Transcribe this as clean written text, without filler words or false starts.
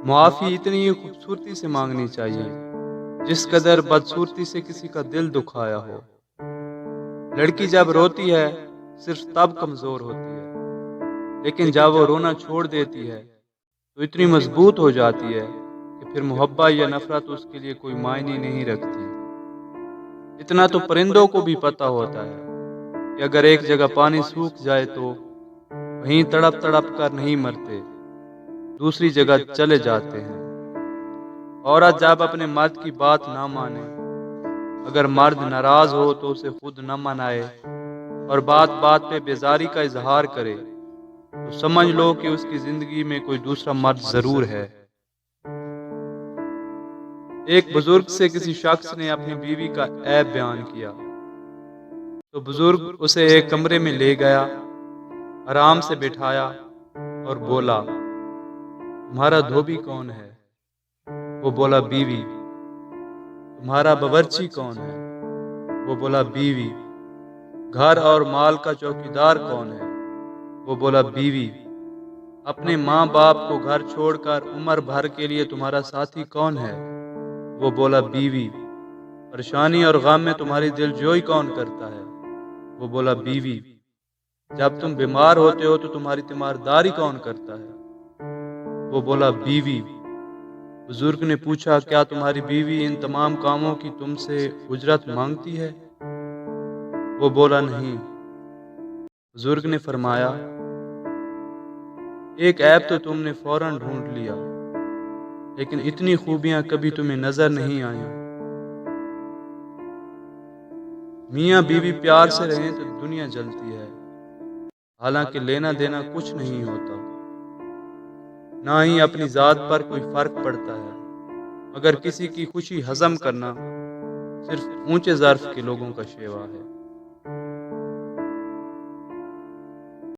معافی اتنی ہی خوبصورتی سے مانگنی چاہیے جس قدر بدصورتی سے کسی کا دل دکھایا ہو۔ لڑکی جب روتی ہے صرف تب کمزور ہوتی ہے، لیکن جب وہ رونا چھوڑ دیتی ہے تو اتنی مضبوط ہو جاتی ہے کہ پھر محبت یا نفرت اس کے لیے کوئی معنی نہیں رکھتی۔ اتنا تو پرندوں کو بھی پتہ ہوتا ہے کہ اگر ایک جگہ پانی سوکھ جائے تو وہیں تڑپ تڑپ کر نہیں مرتے، دوسری جگہ چلے جاتے ہیں۔ عورت جب اپنے مرد کی بات نہ مانے، اگر مرد ناراض ہو تو اسے خود نہ منائے اور بات بات پہ بیزاری کا اظہار کرے تو سمجھ لو کہ اس کی زندگی میں کوئی دوسرا مرد ضرور ہے۔ ایک بزرگ سے کسی شخص نے اپنی بیوی کا عیب بیان کیا تو بزرگ اسے ایک کمرے میں لے گیا، آرام سے بٹھایا اور بولا، تمہارا دھوبی کون ہے؟ وہ بولا، بیوی۔ تمہارا باورچی کون ہے؟ وہ بولا، بیوی۔ گھر اور مال کا چوکیدار کون ہے؟ وہ بولا، بیوی۔ اپنے ماں باپ کو گھر چھوڑ کر عمر بھر کے لیے تمہارا ساتھی کون ہے؟ وہ بولا، بیوی۔ پریشانی اور غم میں تمہاری دل جوئی کون کرتا ہے؟ وہ بولا، بیوی۔ جب تم بیمار ہوتے ہو تو تمہاری تیمارداری کون کرتا ہے؟ وہ بولا، بیوی۔ بزرگ نے پوچھا، کیا تمہاری بیوی ان تمام کاموں کی تم سے اجرت مانگتی ہے؟ وہ بولا، نہیں۔ بزرگ نے فرمایا، ایک عیب تو تم نے فوراً ڈھونڈ لیا، لیکن اتنی خوبیاں کبھی تمہیں نظر نہیں آئیں۔ میاں بیوی پیار سے رہیں تو دنیا جلتی ہے، حالانکہ لینا دینا کچھ نہیں ہوتا، نہ ہی اپنی ذات پر کوئی فرق پڑتا ہے، مگر کسی کی خوشی ہضم کرنا صرف اونچے ظرف کے لوگوں کا شیوا ہے۔